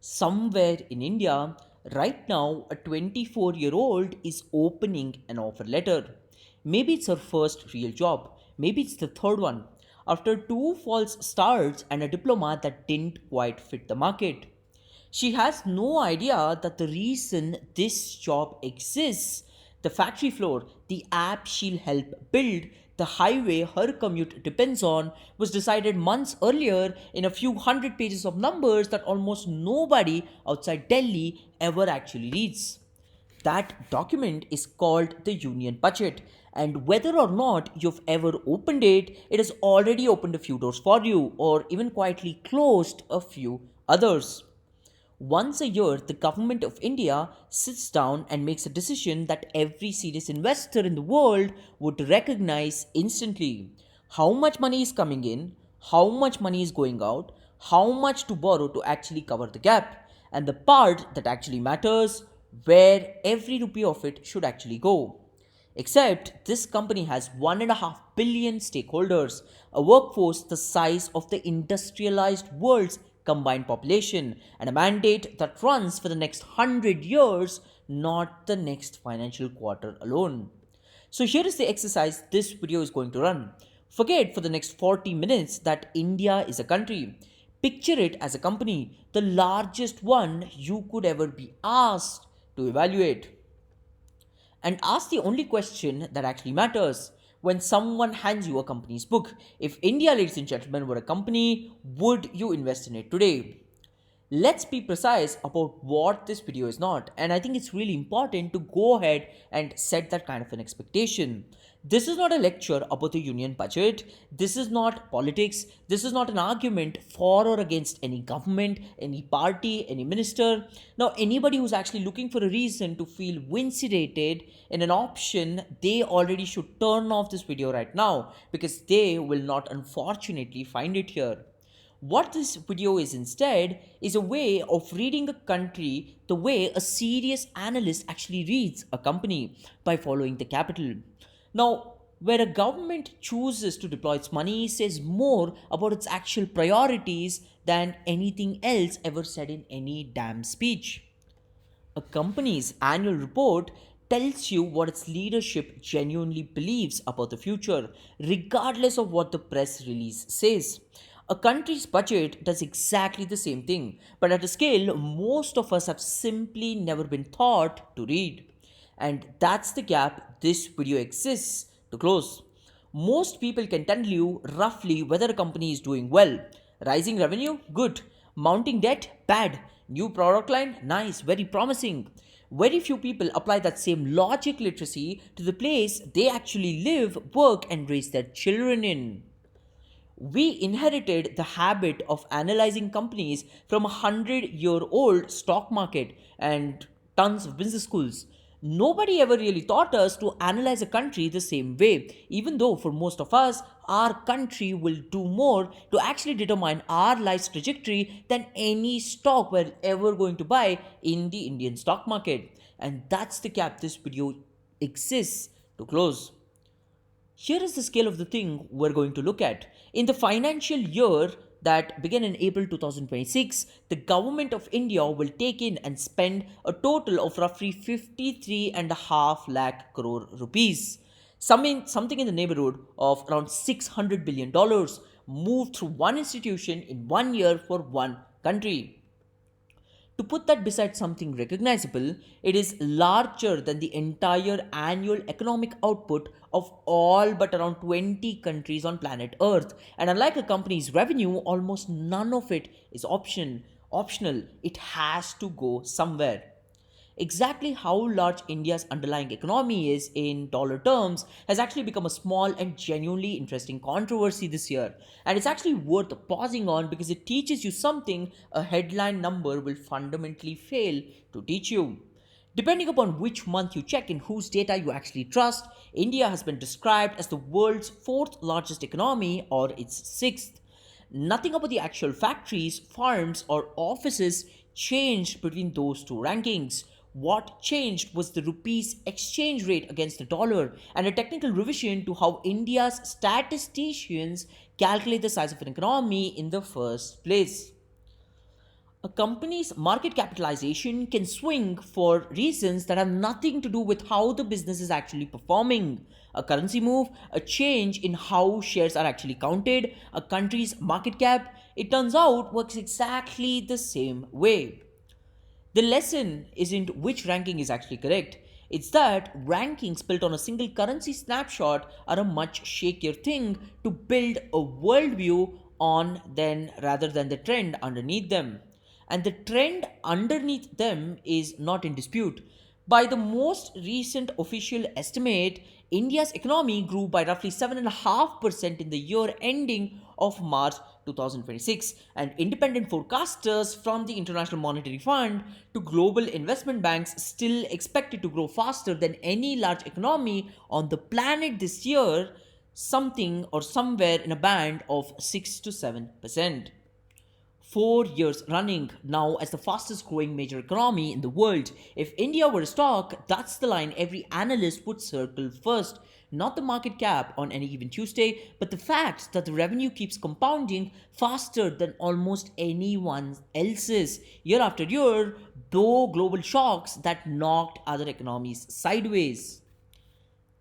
Somewhere in India, right now, a 24-year-old is opening an offer letter. Maybe it's her first real job. Maybe it's the third one. After two false starts and a diploma that didn't quite fit the market. She has no idea that the reason this job exists, the factory floor, the app she'll help build, the highway her commute depends on, was decided months earlier in a few hundred pages of numbers that almost nobody outside Delhi ever actually reads. That document is called the Union Budget, and whether or not you've ever opened it, it has already opened a few doors for you, or even quietly closed a few others. Once a year, the government of India sits down and makes a decision that every serious investor in the world would recognize instantly. How much money is coming in, how much money is going out, how much to borrow to actually cover the gap, and the part that actually matters, where every rupee of it should actually go. Except this company has 1.5 billion stakeholders, a workforce the size of the industrialized world's combined population, and a mandate that runs for the next 100 years, not the next financial quarter alone. So here is the exercise this video is going to run. Forget for the next 40 minutes that India is a country. Picture it as a company, the largest one you could ever be asked to evaluate, and ask the only question that actually matters. When someone hands you a company's book, if India, ladies and gentlemen, were a company, would you invest in it today? Let's be precise about what this video is not, and I think it's really important to go ahead and set that kind of an expectation. This is not a lecture about the union budget. This is not politics. This is not an argument for or against any government, any party, any minister. Now, anybody who's actually looking for a reason to feel vincerated in an option, they already should turn off this video right now, because they will not unfortunately find it here. What this video is instead is a way of reading a country the way a serious analyst actually reads a company, by following the capital. Now, where a government chooses to deploy its money says more about its actual priorities than anything else ever said in any damn speech. A company's annual report tells you what its leadership genuinely believes about the future, regardless of what the press release says. A country's budget does exactly the same thing, but at a scale most of us have simply never been taught to read. And that's the gap this video exists to close. Most people can tell you roughly whether a company is doing well. Rising revenue? Good. Mounting debt? Bad. New product line? Nice, very promising. Very few people apply that same logic literacy to the place they actually live, work, and raise their children in. We inherited the habit of analyzing companies from a 100-year-old stock market and tons of business schools. Nobody ever really taught us to analyze a country the same way, even though for most of us, our country will do more to actually determine our life's trajectory than any stock we're ever going to buy in the Indian stock market. And that's the gap this video exists to close. Here is the scale of the thing we're going to look at. In the financial year that began in April 2026, the government of India will take in and spend a total of roughly 53.5 lakh crore rupees. Something in the neighborhood of around $600 billion dollars moved through one institution in 1 year for one country. To put that beside something recognizable, it is larger than the entire annual economic output of all but around 20 countries on planet Earth. And unlike a company's revenue, almost none of it is optional. It has to go somewhere. Exactly how large India's underlying economy is in dollar terms has actually become a small and genuinely interesting controversy this year. And it's actually worth pausing on, because it teaches you something a headline number will fundamentally fail to teach you. Depending upon which month you check and whose data you actually trust, India has been described as the world's fourth largest economy, or its sixth. Nothing about the actual factories, farms, or offices changed between those two rankings. What changed was the rupee's exchange rate against the dollar, and a technical revision to how India's statisticians calculate the size of an economy in the first place. A company's market capitalization can swing for reasons that have nothing to do with how the business is actually performing. A currency move, a change in how shares are actually counted, a country's market cap, it turns out works exactly the same way. The lesson isn't which ranking is actually correct. It's that rankings built on a single currency snapshot are a much shakier thing to build a worldview on than rather than the trend underneath them. And the trend underneath them is not in dispute. By the most recent official estimate, India's economy grew by roughly 7.5% in the year ending of March 2026, and independent forecasters from the International Monetary Fund to global investment banks still expect it to grow faster than any large economy on the planet this year, something or somewhere in a band of 6 to 7%. 4 years running now as the fastest growing major economy in the world. If India were a stock, that's the line every analyst would circle first. Not the market cap on any given Tuesday, but the fact that the revenue keeps compounding faster than almost anyone else's year after year, though global shocks that knocked other economies sideways.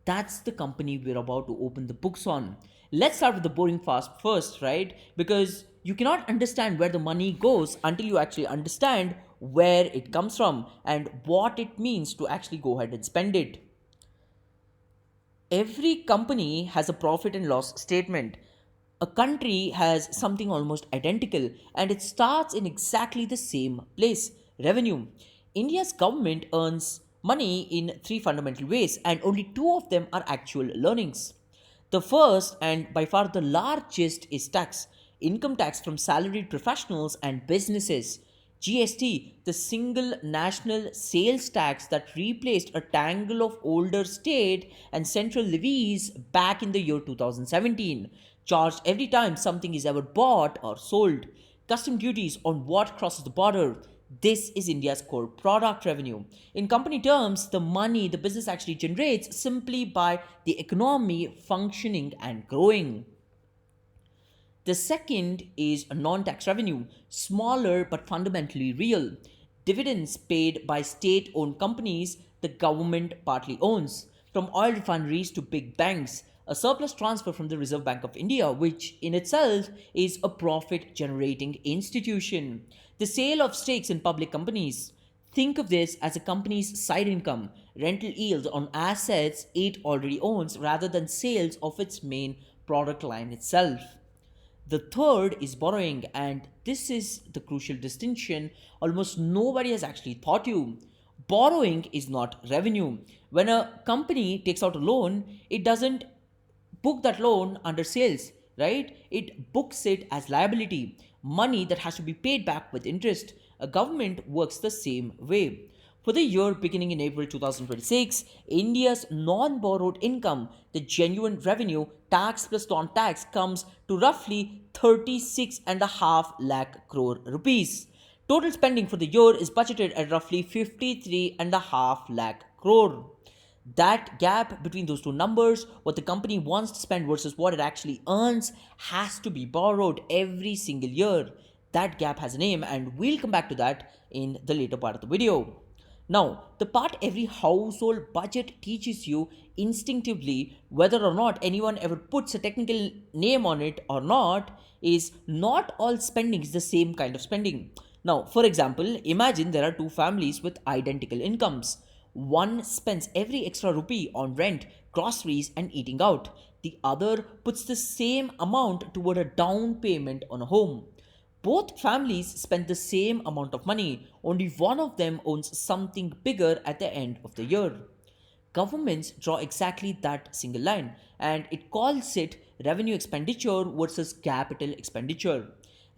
That's the company we're about to open the books on. Let's start with the boring fast first, right? Because you cannot understand where the money goes until you actually understand where it comes from and what it means to actually go ahead and spend it. Every company has a profit and loss statement. A country has something almost identical and it starts in exactly the same place: revenue. India's government earns money in three fundamental ways, and only two of them are actual learnings. The first, and by far the largest, is tax: income tax from salaried professionals and businesses. GST, the single national sales tax that replaced a tangle of older state and central levies back in the year 2017, charged every time something is ever bought or sold. Custom duties on what crosses the border. This is India's core product revenue. In company terms, the money the business actually generates simply by the economy functioning and growing. The second is a non tax revenue, smaller but fundamentally real. Dividends paid by state owned companies the government partly owns, from oil refineries to big banks. A surplus transfer from the Reserve Bank of India, which in itself is a profit generating institution. The sale of stakes in public companies. Think of this as a company's side income, rental yield on assets it already owns rather than sales of its main product line itself. The third is borrowing, and this is the crucial distinction almost nobody has actually taught you. Borrowing is not revenue. When a company takes out a loan, it doesn't book that loan under sales, right? It books it as liability, money that has to be paid back with interest. A government works the same way. For the year beginning in April 2026, India's non borrowed income, the genuine revenue, tax plus non tax, comes to roughly 36.5 lakh crore rupees. Total spending for the year is budgeted at roughly 53.5 lakh crore. That gap between those two numbers, what the company wants to spend versus what it actually earns, has to be borrowed every single year. That gap has a name, and we'll come back to that in the later part of the video. Now, the part every household budget teaches you instinctively, whether or not anyone ever puts a technical name on it or not, is not all spending is the same kind of spending. Now, for example, imagine there are two families with identical incomes. One spends every extra rupee on rent, groceries, and eating out. The other puts the same amount toward a down payment on a home. Both families spend the same amount of money, only one of them owns something bigger at the end of the year. Governments draw exactly that single line, and it calls it revenue expenditure versus capital expenditure.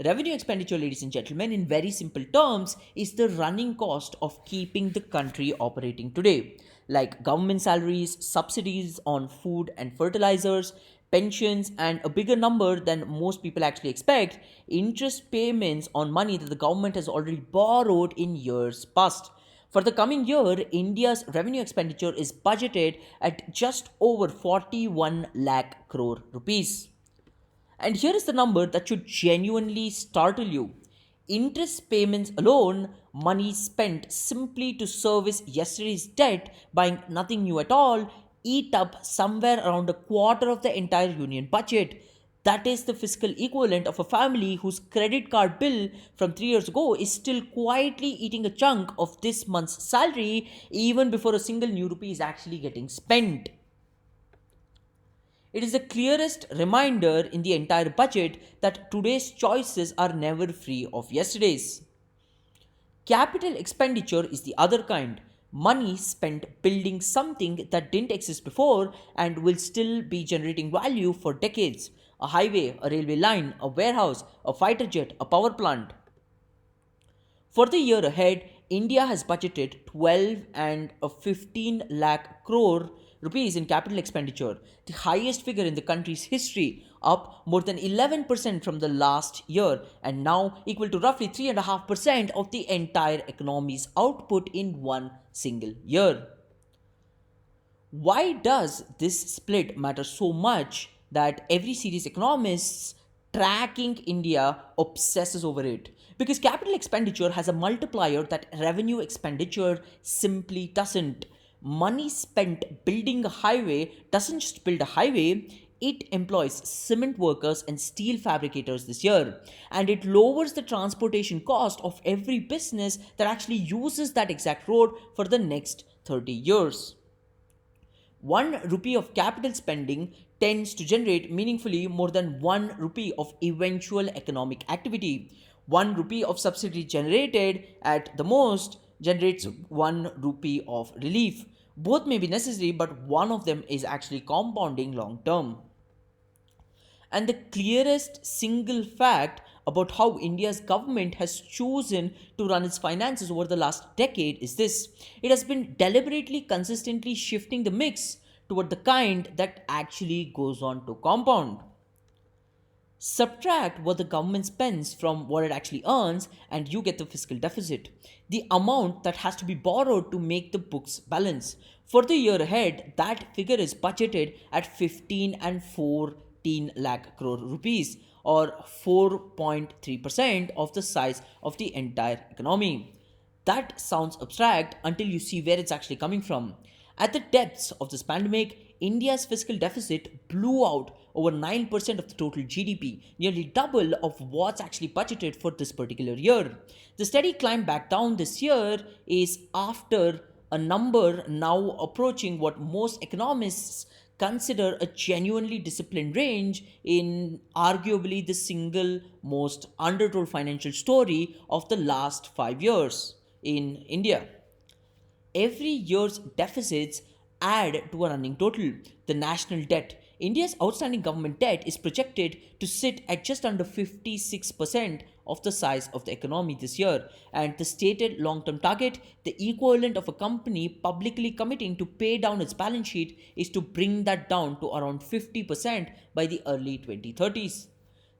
Revenue expenditure, ladies and gentlemen, in very simple terms, is the running cost of keeping the country operating today, like government salaries, subsidies on food and fertilizers, pensions, and a bigger number than most people actually expect, interest payments on money that the government has already borrowed in years past. For the coming year, India's revenue expenditure is budgeted at just over 41 lakh crore rupees. And here is the number that should genuinely startle you. Interest payments alone, money spent simply to service yesterday's debt, buying nothing new at all, eat up somewhere around a quarter of the entire union budget. That is the fiscal equivalent of a family whose credit card bill from 3 years ago is still quietly eating a chunk of this month's salary even before a single new rupee is actually getting spent. It is the clearest reminder in the entire budget that today's choices are never free of yesterday's. Capital expenditure is the other kind. Money spent building something that didn't exist before and will still be generating value for decades. A highway, a railway line, a warehouse, a fighter jet, a power plant. For the year ahead, India has budgeted 12 and a 15 lakh crore rupees in capital expenditure, the highest figure in the country's history, up more than 11% from the last year, and now equal to roughly 3.5% of the entire economy's output in one single year. Why does this split matter so much that every serious economists tracking India obsesses over it? Because capital expenditure has a multiplier that revenue expenditure simply doesn't. Money spent building a highway doesn't just build a highway, it employs cement workers and steel fabricators this year. And it lowers the transportation cost of every business that actually uses that exact road for the next 30 years. 1 rupee of capital spending tends to generate meaningfully more than 1 rupee of eventual economic activity. 1 rupee of subsidy generated at the most generates 1 rupee of relief. Both may be necessary, but one of them is actually compounding long term. And the clearest single fact about how India's government has chosen to run its finances over the last decade is this: it has been deliberately, consistently shifting the mix toward the kind that actually goes on to compound. Subtract what the government spends from what it actually earns, and you get the fiscal deficit. The amount that has to be borrowed to make the books balance. For the year ahead, that figure is budgeted at 15 and 14 lakh crore rupees, or 4.3% of the size of the entire economy. That sounds abstract until you see where it's actually coming from. At the depths of this pandemic, India's fiscal deficit blew out over 9% of the total GDP, nearly double of what's actually budgeted for this particular year. The steady climb back down this year is after a number now approaching what most economists consider a genuinely disciplined range in arguably the single most undertold financial story of the last 5 years in India. Every year's deficits add to a running total. The national debt. India's outstanding government debt is projected to sit at just under 56% of the size of the economy this year, and the stated long term target, the equivalent of a company publicly committing to pay down its balance sheet, is to bring that down to around 50% by the early 2030s.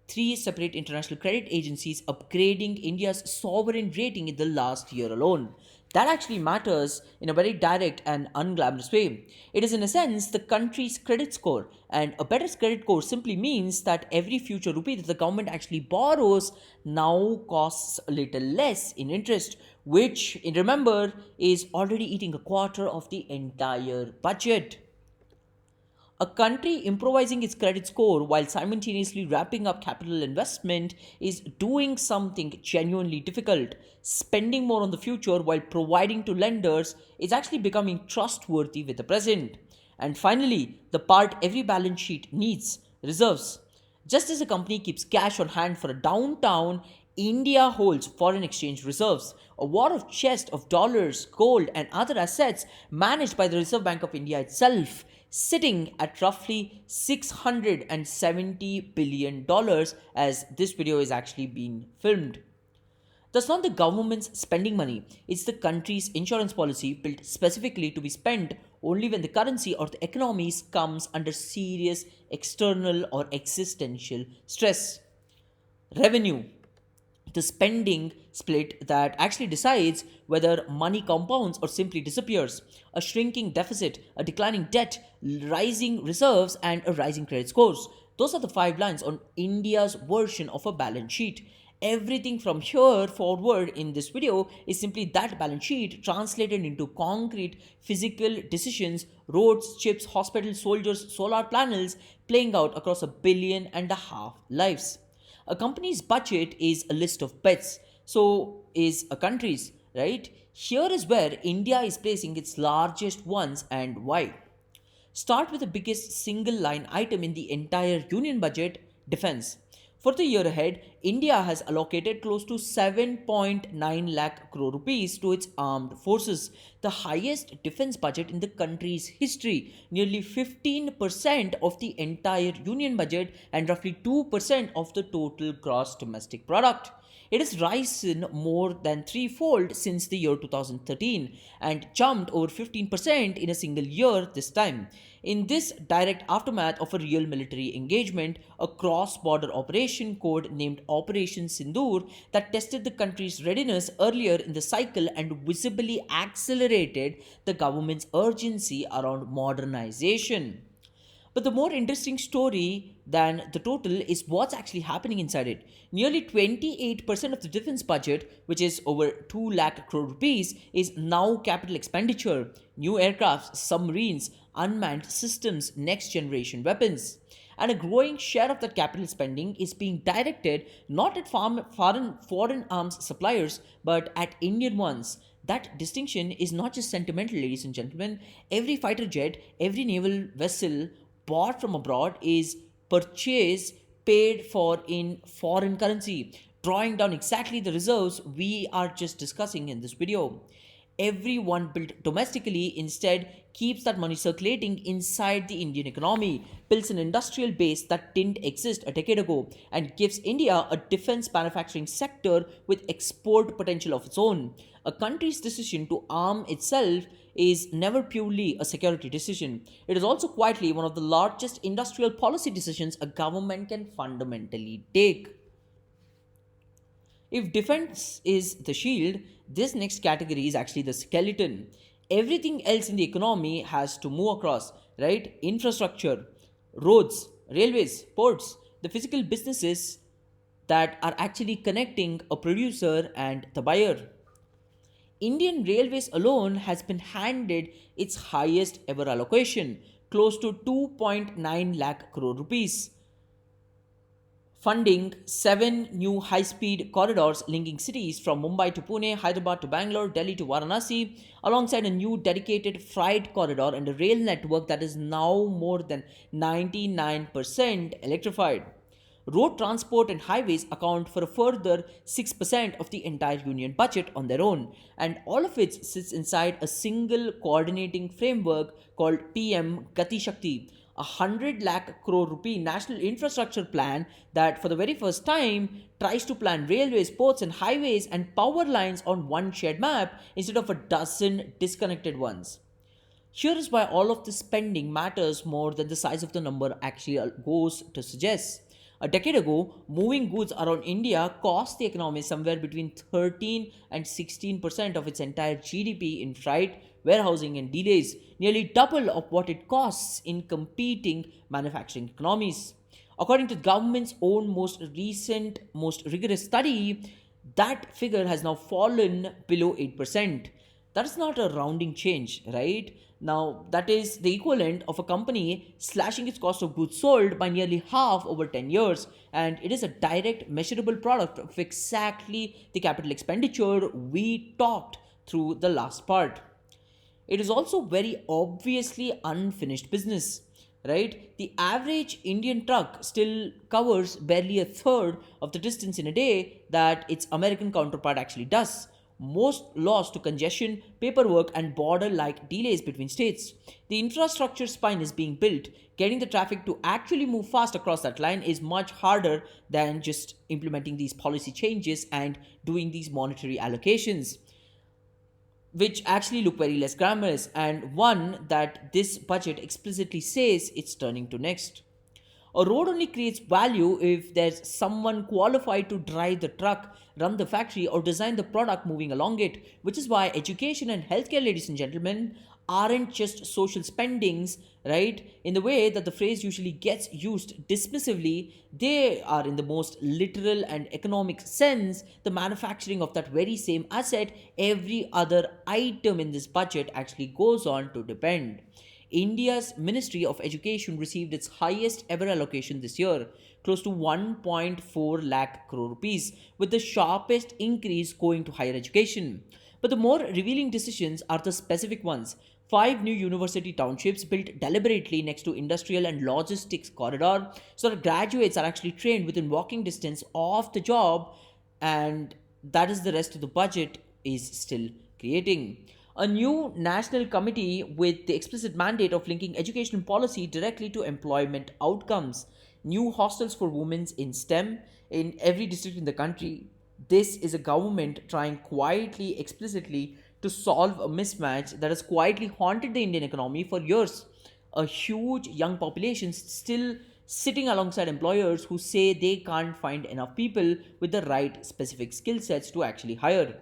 Three separate international credit agencies upgrading India's sovereign rating in the last year alone. That actually matters in a very direct and unglamorous way. It is, in a sense, the country's credit score, and a better credit score simply means that every future rupee that the government actually borrows now costs a little less in interest, which, remember, is already eating a quarter of the entire budget. A country improvising its credit score while simultaneously wrapping up capital investment is doing something genuinely difficult. Spending more on the future while providing to lenders is actually becoming trustworthy with the present. And finally, the part every balance sheet needs: reserves. Just as a company keeps cash on hand for a downtown, India holds foreign exchange reserves, a war of chest of dollars, gold, and other assets managed by the Reserve Bank of India itself, sitting at roughly $670 billion dollars as this video is actually being filmed. That's not the government's spending money, it's the country's insurance policy built specifically to be spent only when the currency or the economies comes under serious external or existential stress. Revenue, the spending split that actually decides whether money compounds or simply disappears. A shrinking deficit, a declining debt, rising reserves, and a rising credit scores. Those are the five lines on India's version of a balance sheet. Everything from here forward in this video is simply that balance sheet translated into concrete physical decisions, roads, chips, hospitals, soldiers, solar panels playing out across 1.5 billion lives. A company's budget is a list of bets, so is a country's, right? Here is where India is placing its largest ones and why. Start with the biggest single line item in the entire union budget, defense. For the year ahead, India has allocated close to 7.9 lakh crore rupees to its armed forces, the highest defense budget in the country's history, nearly 15% of the entire union budget and roughly 2% of the total gross domestic product. It has risen more than threefold since the year 2013 and jumped over 15% in a single year this time. In this direct aftermath of a real military engagement, a cross border operation code named Operation Sindoor that tested the country's readiness earlier in the cycle and visibly accelerated the government's urgency around modernization. But the more interesting story than the total is what's actually happening inside it. Nearly 28% of the defense budget, which is over 2 lakh crore rupees, is now capital expenditure. New aircrafts, submarines, unmanned systems, next generation weapons. And a growing share of that capital spending is being directed not at foreign arms suppliers but at Indian ones. That distinction is not just sentimental, ladies and gentlemen. Every fighter jet, every naval vessel bought from abroad is purchased, paid for in foreign currency, drawing down exactly the reserves we are just discussing in this video. Everyone built domestically instead keeps that money circulating inside the Indian economy, builds an industrial base that didn't exist a decade ago, and gives India a defense manufacturing sector with export potential of its own. A country's decision to arm itself is never purely a security decision. It is also quietly one of the largest industrial policy decisions a government can fundamentally take. If defense is the shield, this next category is actually the skeleton. Everything else in the economy has to move across, right? Infrastructure, roads, railways, ports, the physical businesses that are actually connecting a producer and the buyer. Indian Railways alone has been handed its highest ever allocation, close to 2.9 lakh crore rupees, funding seven new high speed corridors linking cities from Mumbai to Pune, Hyderabad to Bangalore, Delhi to Varanasi, alongside a new dedicated freight corridor and a rail network that is now more than 99% electrified. Road transport and highways account for a further 6% of the entire union budget on their own, and all of it sits inside a single coordinating framework called PM Gati Shakti, a 100 lakh crore rupee national infrastructure plan that, for the very first time, tries to plan railways, ports, and highways and power lines on one shared map instead of a dozen disconnected ones. Here is why all of this spending matters more than the size of the number actually goes to suggest. A decade ago, moving goods around India cost the economy somewhere between 13 and 16% of its entire GDP in freight, warehousing, and delays, nearly double of what it costs in competing manufacturing economies. According to the government's own most recent, most rigorous study, that figure has now fallen below 8%. That is not a rounding change, right? Now, that is the equivalent of a company slashing its cost of goods sold by nearly half over 10 years, and it is a direct measurable product of exactly the capital expenditure we talked through the last part. It is also very obviously unfinished business, right? The average Indian truck still covers barely a third of the distance in a day that its American counterpart actually does. Most lost to congestion, paperwork, and border like delays between states. The infrastructure spine is being built. Getting the traffic to actually move fast across that line is much harder than just implementing these policy changes and doing these monetary allocations, which actually look very less glamorous, and one that this budget explicitly says it's turning to next. A road only creates value if there's someone qualified to drive the truck, run the factory, or design the product moving along it. Which is why education and healthcare, ladies and gentlemen, aren't just social spendings, right? In the way that the phrase usually gets used dismissively, they are, in the most literal and economic sense, the manufacturing of that very same asset every other item in this budget actually goes on to depend. India's Ministry of Education received its highest ever allocation this year, close to 1.4 lakh crore rupees, with the sharpest increase going to higher education. But the more revealing decisions are the specific ones. Five new university townships built deliberately next to industrial and logistics corridor so that graduates are actually trained within walking distance of the job, and that is the rest of the budget is still creating. A new national committee with the explicit mandate of linking education policy directly to employment outcomes. New hostels for women in STEM in every district in the country. This is a government trying quietly, explicitly to solve a mismatch that has quietly haunted the Indian economy for years. A huge young population still sitting alongside employers who say they can't find enough people with the right specific skill sets to actually hire.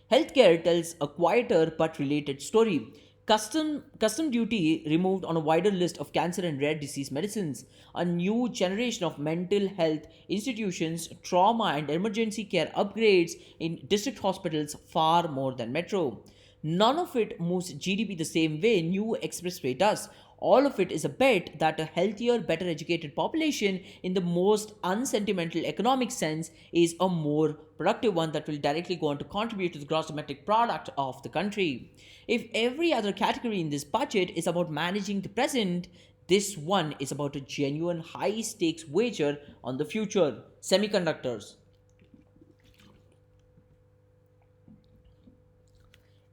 Healthcare tells a quieter but related story. Custom duty removed on a wider list of cancer and rare disease medicines. A new generation of mental health institutions, trauma and emergency care upgrades in district hospitals far more than metro. None of it moves GDP the same way new expressway does. All of it is a bet that a healthier, better educated population, in the most unsentimental economic sense, is a more productive one that will directly go on to contribute to the gross domestic product of the country. If every other category in this budget is about managing the present, this one is about a genuine high stakes wager on the future. Semiconductors.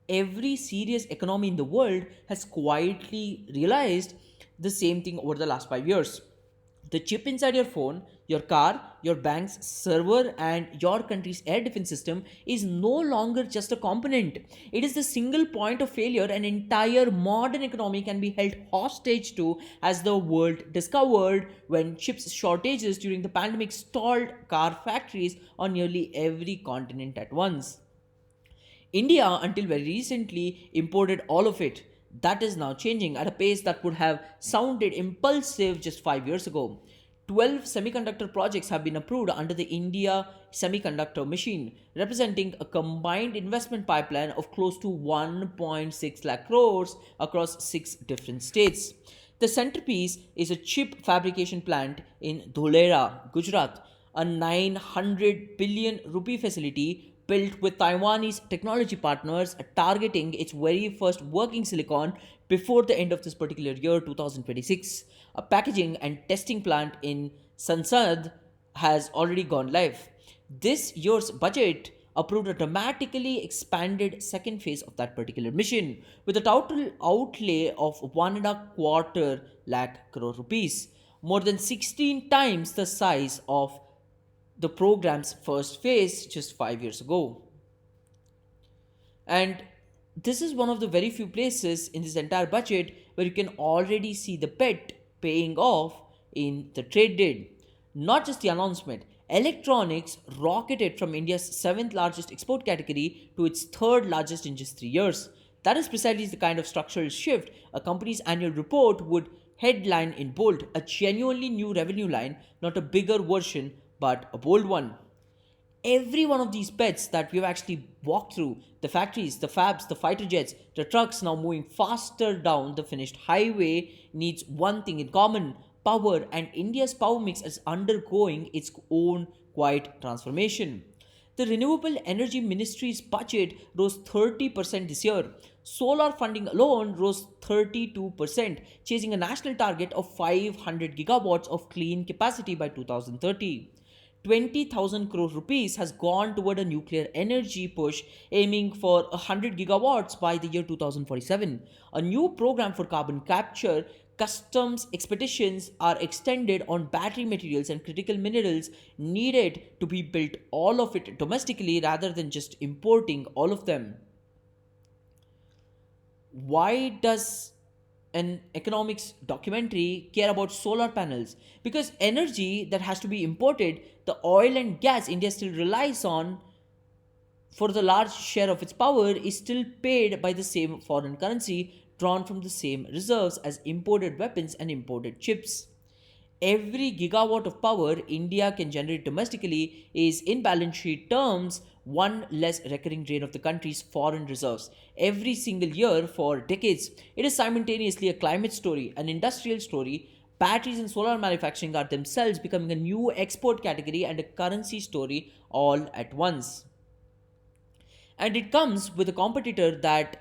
Every serious economy in the world has quietly realized the same thing over the last 5 years. The chip inside your phone, your car, your bank's server, and your country's air defense system is no longer just a component. It is the single point of failure an entire modern economy can be held hostage to, as the world discovered when chips shortages during the pandemic stalled car factories on nearly every continent at once. India, until very recently, imported all of it. That is now changing at a pace that would have sounded impulsive just 5 years ago. 12 semiconductor projects have been approved under the India Semiconductor Mission, representing a combined investment pipeline of close to 1.6 lakh crores across six different states. The centerpiece is a chip fabrication plant in Dholera, Gujarat, a 900 billion rupee facility built with Taiwanese technology partners targeting its very first working silicon before the end of this particular year 2026. A packaging and testing plant in Sansad has already gone live. This year's budget approved a dramatically expanded second phase of that particular mission with a total outlay of 1.25 lakh crore rupees, more than 16 times the size of the program's first phase just 5 years ago. And this is one of the very few places in this entire budget where you can already see the bet paying off in the trade deal. Not just the announcement, electronics rocketed from India's seventh largest export category to its third largest in just 3 years. That is precisely the kind of structural shift a company's annual report would headline in bold, a genuinely new revenue line, not a bigger version, but a bold one. Every one of these bets that we've actually walked through, the factories, the fabs, the fighter jets, the trucks now moving faster down the finished highway, needs one thing in common: power. And India's power mix is undergoing its own quiet transformation. The Renewable Energy Ministry's budget rose 30% this year. Solar funding alone rose 32%, chasing a national target of 500 gigawatts of clean capacity by 2030. 20,000 crore rupees has gone toward a nuclear energy push aiming for 100 gigawatts by the year 2047. A new program for carbon capture, customs expeditions are extended on battery materials and critical minerals needed to be built all of it domestically rather than just importing all of them. Why does an economics documentary care about solar panels because energy that has to be imported, the oil and gas India still relies on for the large share of its power, is still paid by the same foreign currency drawn from the same reserves as imported weapons and imported chips. Every gigawatt of power India can generate domestically is, in balance sheet terms, one less recurring drain of the country's foreign reserves. Every single year for decades, it is simultaneously a climate story, an industrial story. Batteries and solar manufacturing are themselves becoming a new export category and a currency story all at once. And it comes with a competitor that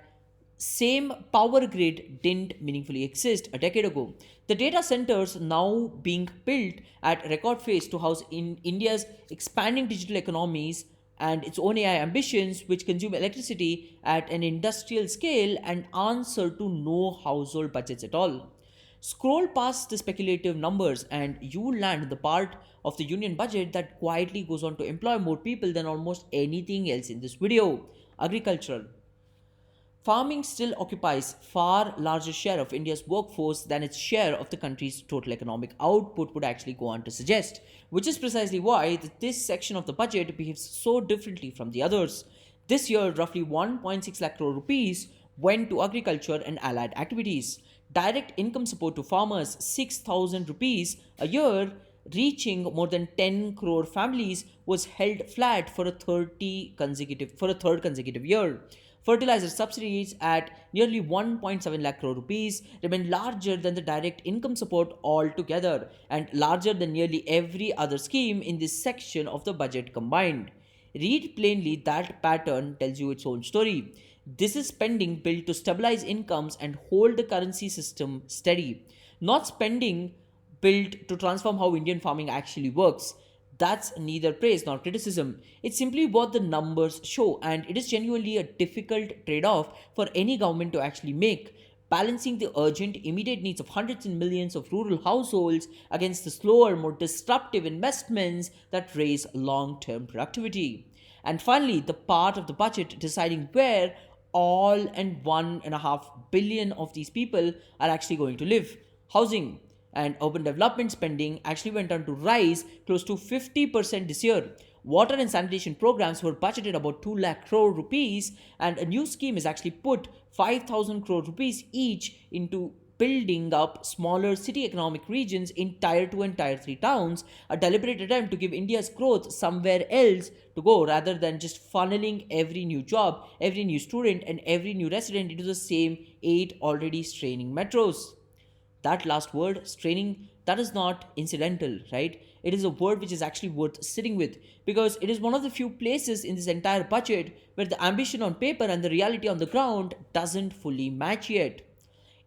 same power grid didn't meaningfully exist a decade ago. The data centers now being built at record pace to house in India's expanding digital economies and its own AI ambitions, which consume electricity at an industrial scale and answer to no household budgets at all. Scroll past the speculative numbers and you land the part of the union budget that quietly goes on to employ more people than almost anything else in this video: agriculture. Farming still occupies far larger share of India's workforce than its share of the country's total economic output would actually go on to suggest, which is precisely why this section of the budget behaves so differently from the others. This year, roughly 1.6 lakh crore rupees went to agriculture and allied activities. Direct income support to farmers, 6,000 rupees a year, reaching more than 10 crore families, was held flat for a third consecutive year. Fertilizer subsidies at nearly 1.7 lakh crore rupees remain larger than the direct income support altogether and larger than nearly every other scheme in this section of the budget combined. Read plainly, that pattern tells you its own story. This is spending built to stabilize incomes and hold the currency system steady, not spending built to transform how Indian farming actually works. That's neither praise nor criticism. It's simply what the numbers show, and it is genuinely a difficult trade off for any government to actually make. Balancing the urgent, immediate needs of hundreds and millions of rural households against the slower, more disruptive investments that raise long term productivity. And finally, the part of the budget deciding where all and 1.5 billion of these people are actually going to live. Housing and urban development spending actually went on to rise close to 50% this year. Water and sanitation programs were budgeted about 2 lakh crore rupees, and a new scheme is actually put 5,000 crore rupees each into building up smaller city economic regions in tier 2 and tier 3 towns, a deliberate attempt to give India's growth somewhere else to go rather than just funneling every new job, every new student, and every new resident into the same 8 already straining metros. That last word, straining, that is not incidental, right? It is a word which is actually worth sitting with because it is one of the few places in this entire budget where the ambition on paper and the reality on the ground doesn't fully match yet.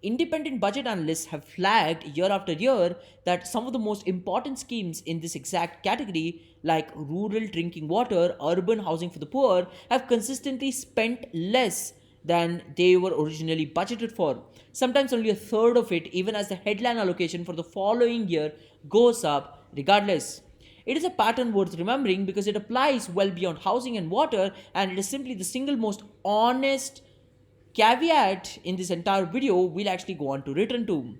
Independent budget analysts have flagged year after year that some of the most important schemes in this exact category, like rural drinking water, urban housing for the poor, have consistently spent less than they were originally budgeted for. Sometimes only a third of it, even as the headline allocation for the following year goes up regardless. It is a pattern worth remembering because it applies well beyond housing and water, and it is simply the single most honest caveat in this entire video we'll actually go on to return to.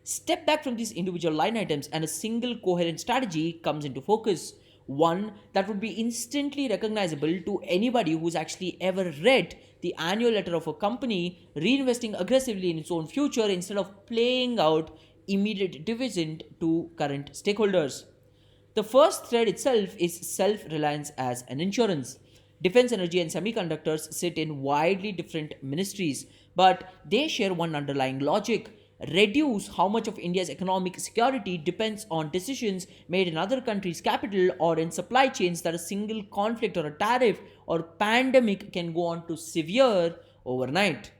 Step back from these individual line items and a single coherent strategy comes into focus. One that would be instantly recognizable to anybody who's actually ever read the annual letter of a company reinvesting aggressively in its own future instead of playing out immediate dividend to current stakeholders. The first thread itself is self reliance as an insurance. Defense, energy, and semiconductors sit in widely different ministries, but they share one underlying logic: reduce how much of India's economic security depends on decisions made in other countries' capital or in supply chains that a single conflict or a tariff or pandemic can go on to severe overnight.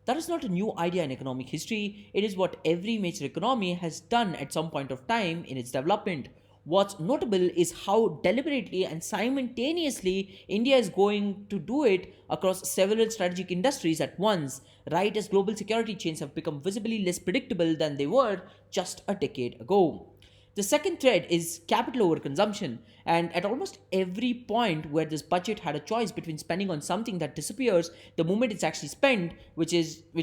That is not a new idea in economic history. It is what every major economy has done at some point of time in its development. What's notable is how deliberately and simultaneously India is going to do it across several strategic industries at once, right as global security chains have become visibly less predictable than they were just a decade ago. The second thread is capital overconsumption, and at almost every point where this budget had a choice between spending on something that disappears the moment it's actually spent, which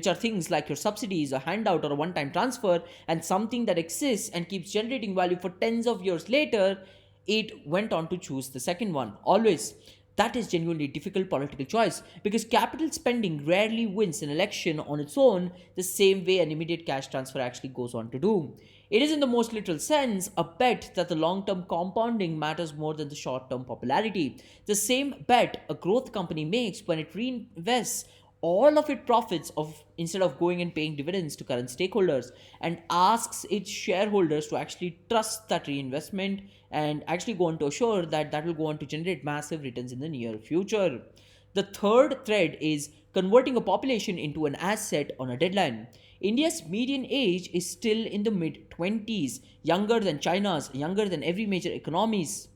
are things like your subsidies, a handout, or a one-time transfer, and something that exists and keeps generating value for tens of years later, it went on to choose the second one. Always. That is genuinely difficult political choice because capital spending rarely wins an election on its own the same way an immediate cash transfer actually goes on to do. It is, in the most literal sense, a bet that the long term compounding matters more than the short term popularity. The same bet a growth company makes when it reinvests all of its profits of instead of going and paying dividends to current stakeholders and asks its shareholders to actually trust that reinvestment and actually go on to assure that that will go on to generate massive returns in the near future. The third thread is converting a population into an asset on a deadline. India's median age is still in the mid 20s, younger than China's, younger than every major economies.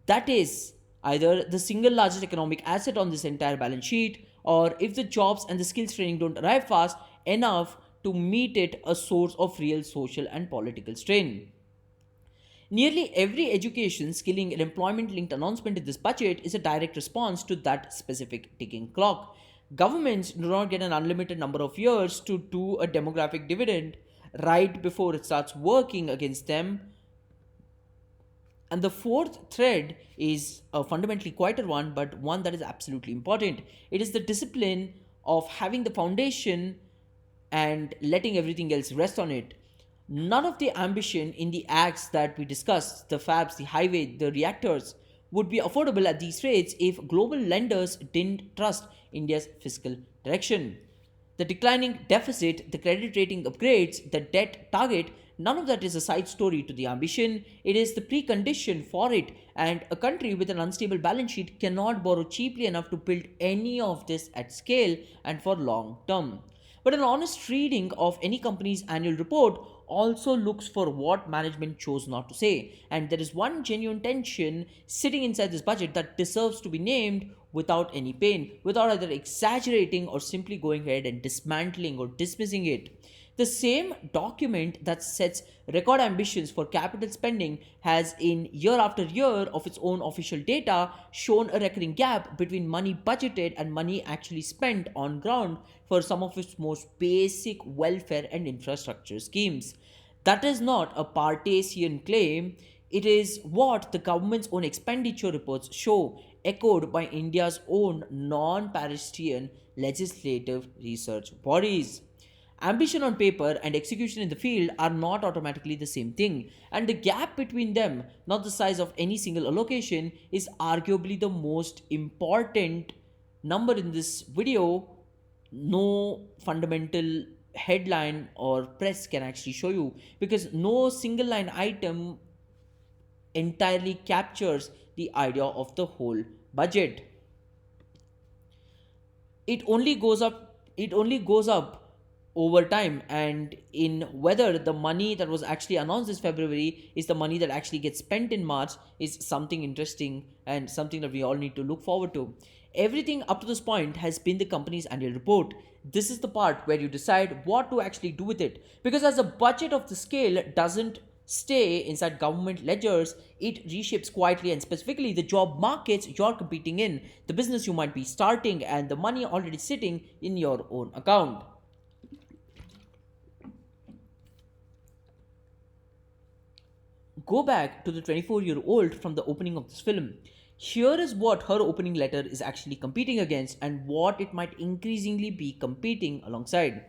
That is either the single largest economic asset on this entire balance sheet, or if the jobs and the skills training don't arrive fast enough to meet it, a source of real social and political strain. Nearly every education, skilling, and employment linked announcement in this budget is a direct response to that specific ticking clock. Governments do not get an unlimited number of years to do a demographic dividend right before it starts working against them. And the fourth thread is a fundamentally quieter one, but one that is absolutely important. It is the discipline of having the foundation and letting everything else rest on it. None of the ambition in the acts that we discussed, the fabs, the highway, the reactors, would be affordable at these rates if global lenders didn't trust India's fiscal direction. The declining deficit, the credit rating upgrades, the debt target, none of that is a side story to the ambition. It is the precondition for it. And a country with an unstable balance sheet cannot borrow cheaply enough to build any of this at scale and for long term. But an honest reading of any company's annual report also looks for what management chose not to say. And there is one genuine tension sitting inside this budget that deserves to be named without any pain, without either exaggerating or simply going ahead and dismantling or dismissing it. The same document that sets record ambitions for capital spending has, in year after year of its own official data, shown a recurring gap between money budgeted and money actually spent on ground for some of its most basic welfare and infrastructure schemes. That is not a Partesian claim, it is what the government's own expenditure reports show, echoed by India's own non Parisian legislative research bodies. Ambition on paper and execution in the field are not automatically the same thing, and the gap between them, not the size of any single allocation, is arguably the most important number in this video. No fundamental headline or press can actually show you because no single line item entirely captures the idea of the whole budget. It only goes up over time, and in whether the money that was actually announced this February is the money that actually gets spent in March is something interesting and something that we all need to look forward to. Everything up to this point has been the company's annual report. This is the part where you decide what to actually do with it, because as a budget of the scale doesn't stay inside government ledgers, it reshapes quietly, and specifically the job markets you're competing in, the business you might be starting, and the money already sitting in your own account. Go back to the 24-year-old from the opening of this film. Here is what her opening letter is actually competing against and what it might increasingly be competing alongside.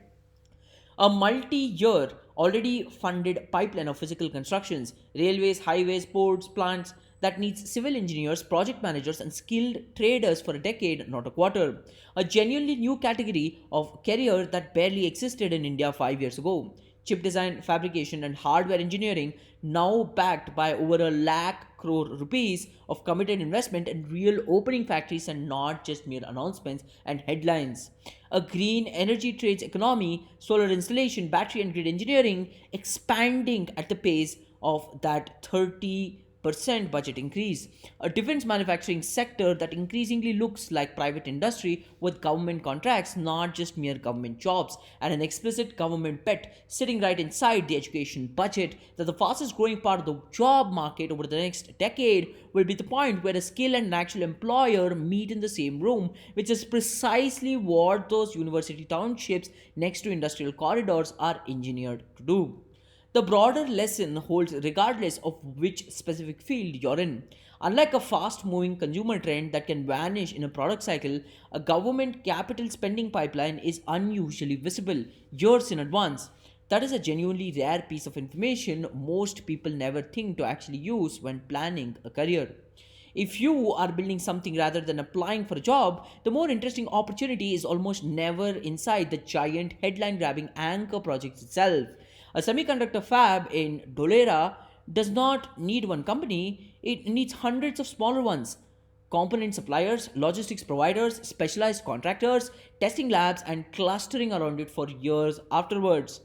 A multi year, already funded pipeline of physical constructions, railways, highways, ports, plants that needs civil engineers, project managers, and skilled traders for a decade, not a quarter. A genuinely new category of career that barely existed in India 5 years ago. Chip design, fabrication, and hardware engineering, now backed by over a lakh crore rupees of committed investment and real opening factories and not just mere announcements and headlines. A green energy trades economy, solar installation, battery and grid engineering expanding at the pace of that 30 budget increase, a defense manufacturing sector that increasingly looks like private industry with government contracts, not just mere government jobs, and an explicit government pet sitting right inside the education budget, that the fastest growing part of the job market over the next decade will be the point where a skill and an actual employer meet in the same room, which is precisely what those university townships next to industrial corridors are engineered to do. The broader lesson holds regardless of which specific field you're in. Unlike a fast moving consumer trend that can vanish in a product cycle, a government capital spending pipeline is unusually visible years in advance. That is a genuinely rare piece of information most people never think to actually use when planning a career. If you are building something rather than applying for a job, the more interesting opportunity is almost never inside the giant headline grabbing anchor projects itself. A semiconductor fab in Dolera does not need one company, it needs hundreds of smaller ones. Component suppliers, logistics providers, specialized contractors, testing labs, and clustering around it for years afterwards.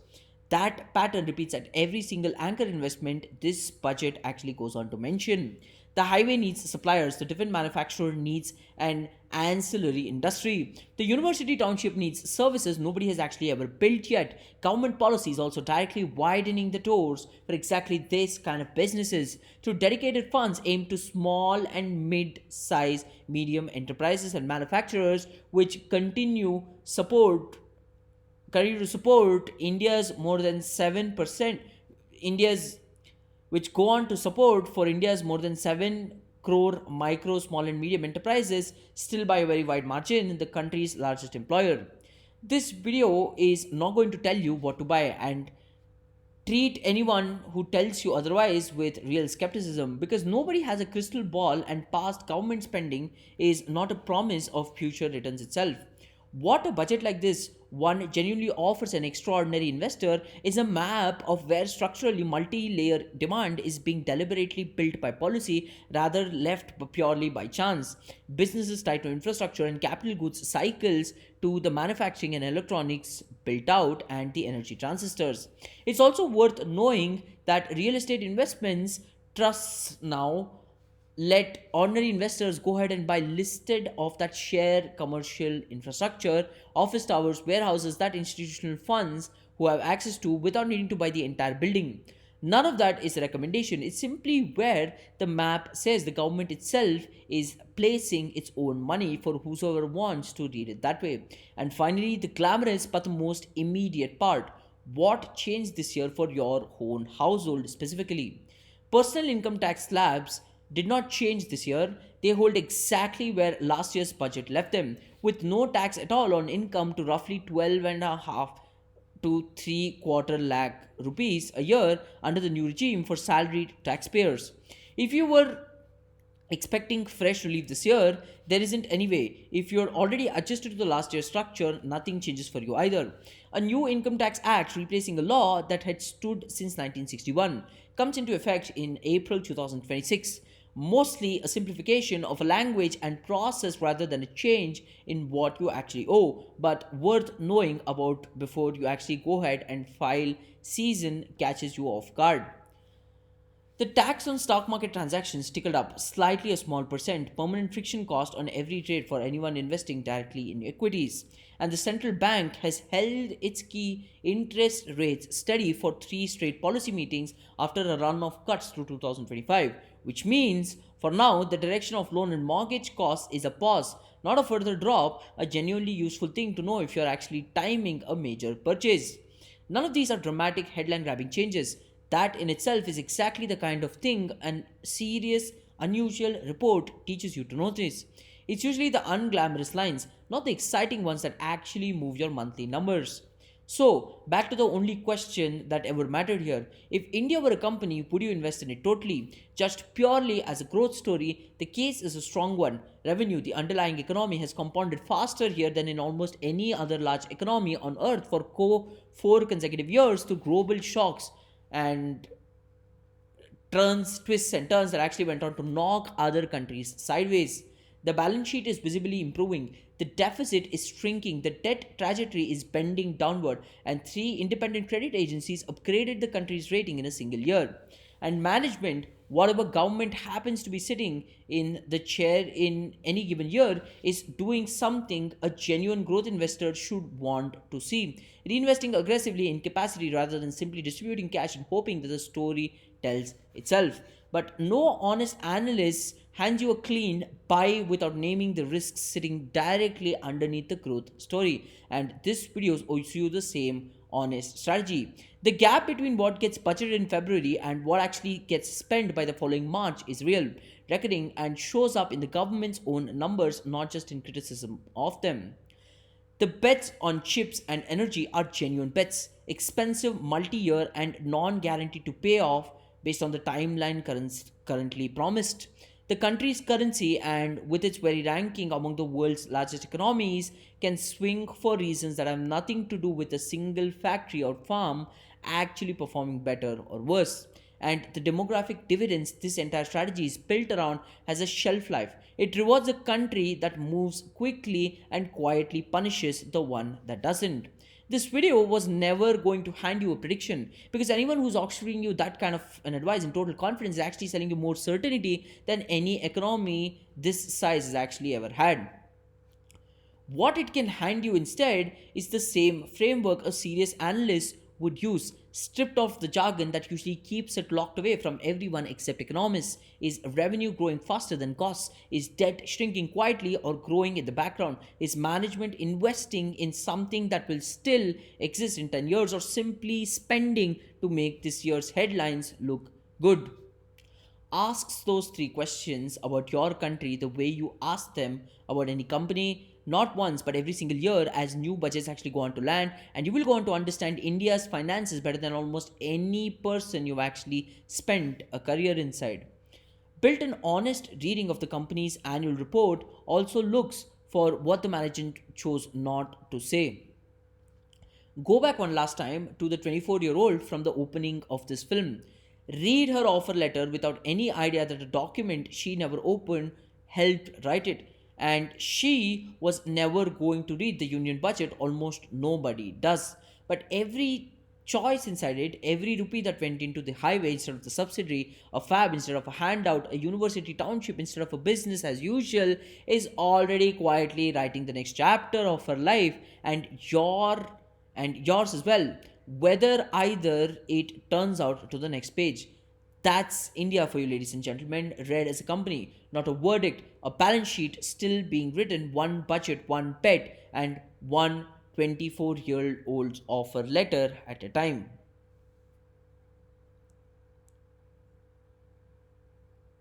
That pattern repeats at every single anchor investment this budget actually goes on to mention. The highway needs suppliers, the defense manufacturer needs an ancillary industry. The university township needs services nobody has actually ever built yet. Government policy is also directly widening the doors for exactly this kind of businesses through dedicated funds aimed to small and mid-size medium enterprises and manufacturers which continue to support India's more than 7%, India's which go on to support for India's more than 7 crore micro, small, and medium enterprises, still by a very wide margin, the country's largest employer. This video is not going to tell you what to buy, and treat anyone who tells you otherwise with real skepticism, because nobody has a crystal ball and past government spending is not a promise of future returns itself. What a budget like this one genuinely offers an extraordinary investor is a map of where structurally multi-layer demand is being deliberately built by policy rather left purely by chance. Businesses tied to infrastructure and capital goods cycles to the manufacturing and electronics built out and the energy transistors. It's also worth knowing that real estate investments trusts now let ordinary investors go ahead and buy listed of that share commercial infrastructure, office towers, warehouses that institutional funds who have access to without needing to buy the entire building. None of that is a recommendation. It's simply where the map says the government itself is placing its own money for whosoever wants to read it that way. And finally, the glamorous but the most immediate part. What changed this year for your own household specifically? Personal income tax slabs did not change this year. They hold exactly where last year's budget left them, with no tax at all on income to roughly 12 and a half to 3 quarter lakh rupees a year under the new regime for salaried taxpayers. If you were expecting fresh relief this year, there isn't anyway. If you're already adjusted to the last year's structure, nothing changes for you either. A new income tax act replacing a law that had stood since 1961 comes into effect in April 2026, mostly a simplification of a language and process rather than a change in what you actually owe, but worth knowing about before you actually go ahead and file season catches you off guard. The tax on stock market transactions tickled up slightly a small percent, permanent friction cost on every trade for anyone investing directly in equities. And the central bank has held its key interest rates steady for 3 straight policy meetings after a run of cuts through 2025, which means for now the direction of loan and mortgage costs is a pause, not a further drop, a genuinely useful thing to know if you're actually timing a major purchase. None of these are dramatic headline grabbing changes. That in itself is exactly the kind of thing an serious, unusual report teaches you to notice. It's usually the unglamorous lines, not the exciting ones, that actually move your monthly numbers. So, back to the only question that ever mattered here. If India were a company, would you invest in it totally? Just purely as a growth story, the case is a strong one. Revenue, the underlying economy, has compounded faster here than in almost any other large economy on earth for 4 consecutive years through global shocks and twists and turns that actually went on to knock other countries sideways. The balance sheet is visibly improving, the deficit is shrinking, the debt trajectory is bending downward, and 3 independent credit agencies upgraded the country's rating in a single year. And management, whatever government happens to be sitting in the chair in any given year is doing something a genuine growth investor should want to see. Reinvesting aggressively in capacity rather than simply distributing cash and hoping that the story tells itself. But no honest analyst hands you a clean buy without naming the risks sitting directly underneath the growth story. And this video shows you the same honest strategy. The gap between what gets budgeted in February and what actually gets spent by the following March is real, reckoning, and shows up in the government's own numbers, not just in criticism of them. The bets on chips and energy are genuine bets, expensive, multi year, and non guaranteed to pay off based on the timeline currently promised. The country's currency, and with its very ranking among the world's largest economies, can swing for reasons that have nothing to do with a single factory or farm actually performing better or worse. And the demographic dividends this entire strategy is built around has a shelf life. It rewards a country that moves quickly and quietly punishes the one that doesn't. This video was never going to hand you a prediction because anyone who's offering you that kind of an advice in total confidence is actually selling you more certainty than any economy this size has actually ever had. What it can hand you instead is the same framework a serious analyst would use, stripped of the jargon that usually keeps it locked away from everyone except economists. Is revenue growing faster than costs? Is debt shrinking quietly or growing in the background? Is management investing in something that will still exist in 10 years or simply spending to make this year's headlines look good? Asks those three questions about your country the way you ask them about any company, not once but every single year as new budgets actually go on to land, and you will go on to understand India's finances better than almost any person you've actually spent a career inside. Built an honest reading of the company's annual report also looks for what the management chose not to say. Go back one last time to the 24-year-old from the opening of this film. Read her offer letter without any idea that a document she never opened helped write it. And she was never going to read the union budget, almost nobody does. But every choice inside it, every rupee that went into the highway instead of the subsidiary, a fab instead of a handout, a university township instead of a business as usual, is already quietly writing the next chapter of her life and yours as well, whether either it turns out to the next page. That's India for you, ladies and gentlemen, read as a company, not a verdict, a balance sheet still being written, one budget, one pet, and one 24-year-old's offer letter at a time.